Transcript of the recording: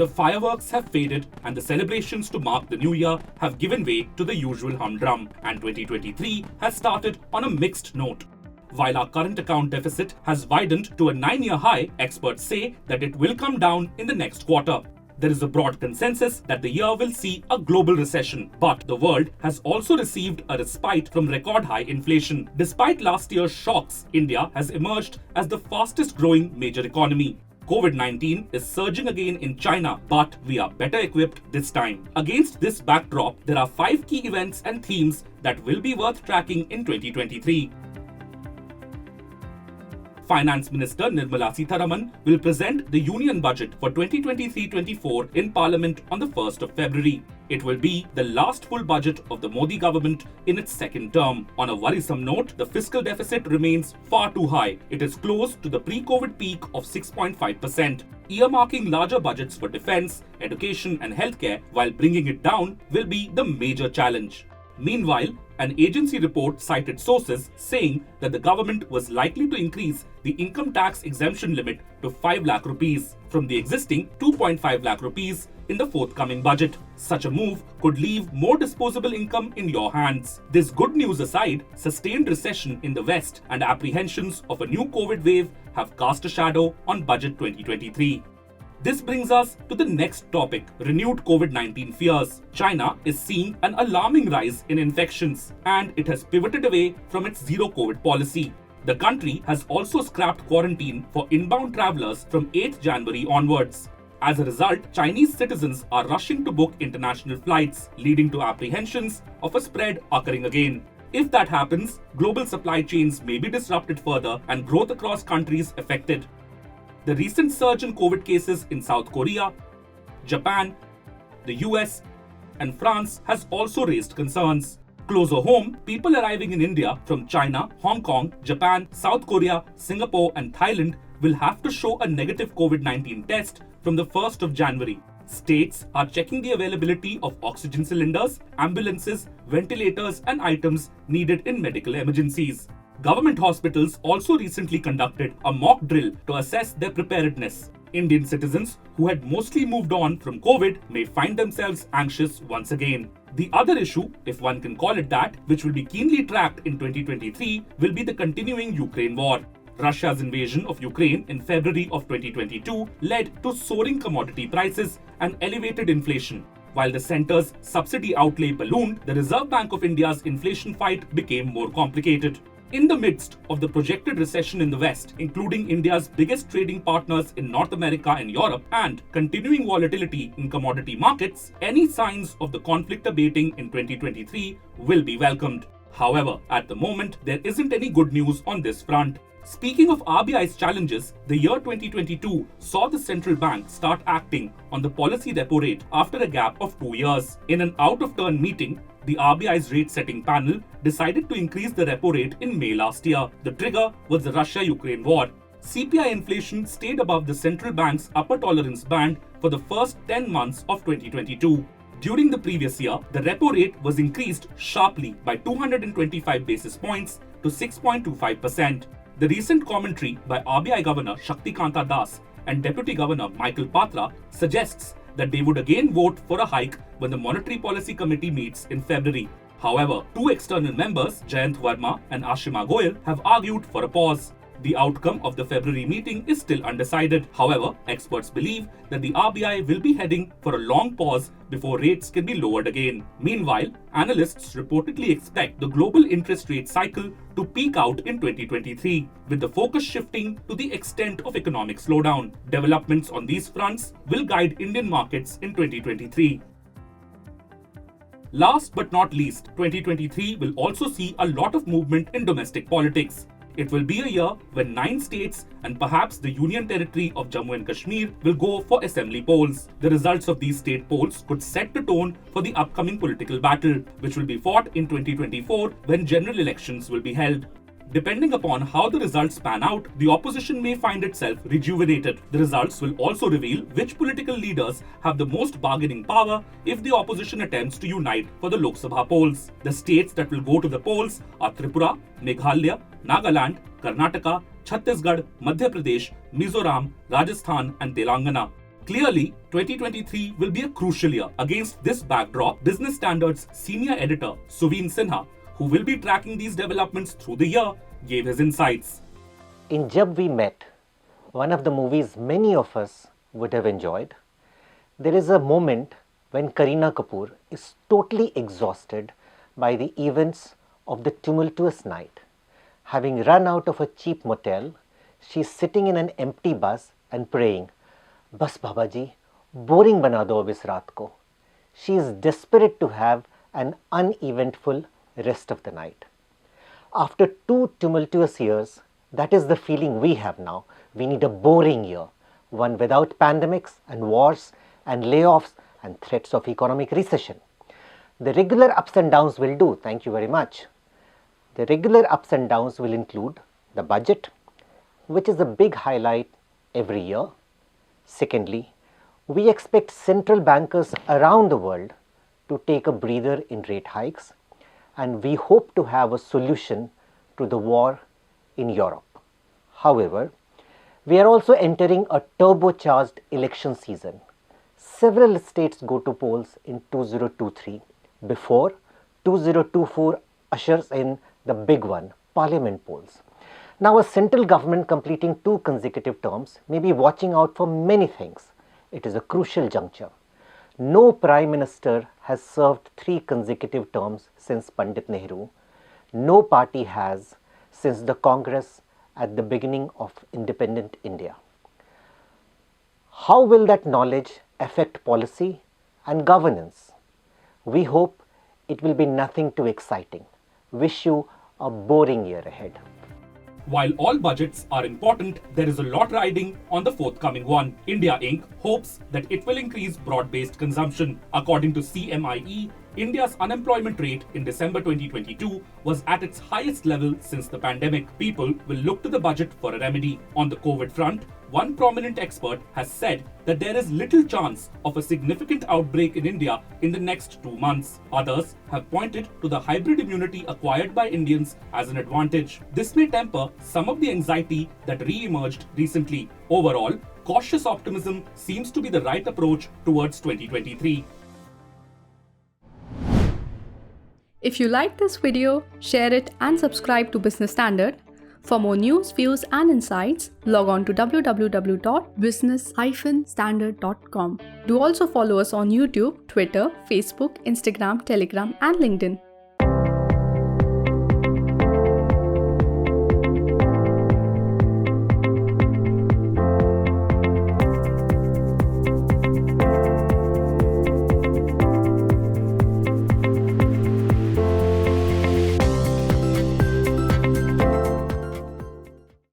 The fireworks have faded and the celebrations to mark the new year have given way to the usual humdrum, and 2023 has started on a mixed note. While our current account deficit has widened to a 9-year high, experts say that it will come down in the next quarter. There is a broad consensus that the year will see a global recession, but the world has also received a respite from record high inflation. Despite last year's shocks, India has emerged as the fastest growing major economy. COVID-19 is surging again in China, but we are better equipped this time. Against this backdrop, there are 5 key events and themes that will be worth tracking in 2023. Finance Minister Nirmala Sitharaman will present the Union Budget for 2023-24 in Parliament on the 1st of February. It will be the last full budget of the Modi government in its second term. On a worrisome note, the fiscal deficit remains far too high. It is close to the pre-COVID peak of 6.5%. Earmarking larger budgets for defense, education and healthcare while bringing it down will be the major challenge. Meanwhile, an agency report cited sources saying that the government was likely to increase the income tax exemption limit to 5 lakh rupees from the existing 2.5 lakh rupees in the forthcoming budget. Such a move could leave more disposable income in your hands. This good news aside, sustained recession in the West and apprehensions of a new COVID wave have cast a shadow on Budget 2023. This brings us to the next topic, renewed COVID-19 fears. China is seeing an alarming rise in infections and it has pivoted away from its zero COVID policy. The country has also scrapped quarantine for inbound travelers from 8th January onwards. As a result, Chinese citizens are rushing to book international flights, leading to apprehensions of a spread occurring again. If that happens, global supply chains may be disrupted further and growth across countries affected. The recent surge in COVID cases in South Korea, Japan, the US, and France has also raised concerns. Closer home, people arriving in India from China, Hong Kong, Japan, South Korea, Singapore, and Thailand will have to show a negative COVID-19 test from the 1st of January. States are checking the availability of oxygen cylinders, ambulances, ventilators, and items needed in medical emergencies. Government hospitals also recently conducted a mock drill to assess their preparedness. Indian citizens who had mostly moved on from COVID may find themselves anxious once again. The other issue, if one can call it that, which will be keenly tracked in 2023, will be the continuing Ukraine war. Russia's invasion of Ukraine in February of 2022 led to soaring commodity prices and elevated inflation. While the centre's subsidy outlay ballooned, the Reserve Bank of India's inflation fight became more complicated. In the midst of the projected recession in the West, including India's biggest trading partners in North America and Europe, and continuing volatility in commodity markets, any signs of the conflict abating in 2023 will be welcomed. However, at the moment, there isn't any good news on this front. Speaking of RBI's challenges, the year 2022 saw the central bank start acting on the policy repo rate after a gap of 2 years. In an out-of-turn meeting, the RBI's rate-setting panel decided to increase the repo rate in May last year. The trigger was the Russia-Ukraine war. CPI inflation stayed above the central bank's upper tolerance band for the first 10 months of 2022. During the previous year, the repo rate was increased sharply by 225 basis points to 6.25%. The recent commentary by RBI Governor Shaktikanta Das and Deputy Governor Michael Patra suggests that they would again vote for a hike when the Monetary Policy Committee meets in February. However, 2 external members, Jayant Verma and Ashima Goyal, have argued for a pause. The outcome of the February meeting is still undecided. However, experts believe that the RBI will be heading for a long pause before rates can be lowered again. Meanwhile, analysts reportedly expect the global interest rate cycle to peak out in 2023, with the focus shifting to the extent of economic slowdown. Developments on these fronts will guide Indian markets in 2023. Last but not least, 2023 will also see a lot of movement in domestic politics. It will be a year when 9 states and perhaps the Union Territory of Jammu and Kashmir will go for assembly polls. The results of these state polls could set the tone for the upcoming political battle, which will be fought in 2024 when general elections will be held. Depending upon how the results pan out, the opposition may find itself rejuvenated. The results will also reveal which political leaders have the most bargaining power if the opposition attempts to unite for the Lok Sabha polls. The states that will go to the polls are Tripura, Meghalaya, Nagaland, Karnataka, Chhattisgarh, Madhya Pradesh, Mizoram, Rajasthan and Telangana. Clearly, 2023 will be a crucial year. Against this backdrop, Business Standard's senior editor, Suveen Sinha, who will be tracking these developments through the year, gave his insights. In Jab We Met, one of the movies many of us would have enjoyed, there is a moment when Kareena Kapoor is totally exhausted by the events of the tumultuous night. Having run out of a cheap motel, she is sitting in an empty bus and praying, "Bas Baba ji, boring bana do ab is raat ko." She is desperate to have an uneventful rest of the night. After 2 tumultuous years, that is the feeling we have now. We need a boring year, one without pandemics and wars and layoffs and threats of economic recession. The regular ups and downs will do, thank you very much. The regular ups and downs will include the budget, which is a big highlight every year. Secondly, we expect central bankers around the world to take a breather in rate hikes, and we hope to have a solution to the war in Europe. However, we are also entering a turbocharged election season. Several states go to polls in 2023 before 2024 ushers in the big one, parliament polls. Now, a central government completing 2 consecutive terms may be watching out for many things. It is a crucial juncture. No prime minister has served 3 consecutive terms since Pandit Nehru. No party has since the Congress at the beginning of independent India. How will that knowledge affect policy and governance? We hope it will be nothing too exciting. Wish you a boring year ahead. While all budgets are important, there is a lot riding on the forthcoming one. India Inc. hopes that it will increase broad-based consumption. According to CMIE, India's unemployment rate in December 2022 was at its highest level since the pandemic. People will look to the budget for a remedy. On the COVID front, one prominent expert has said that there is little chance of a significant outbreak in India in the next 2 months. Others have pointed to the hybrid immunity acquired by Indians as an advantage. This may temper some of the anxiety that re-emerged recently. Overall, cautious optimism seems to be the right approach towards 2023. If you like this video, share it and subscribe to Business Standard. For more news, views and insights, log on to www.business-standard.com. Do also follow us on YouTube, Twitter, Facebook, Instagram, Telegram and LinkedIn.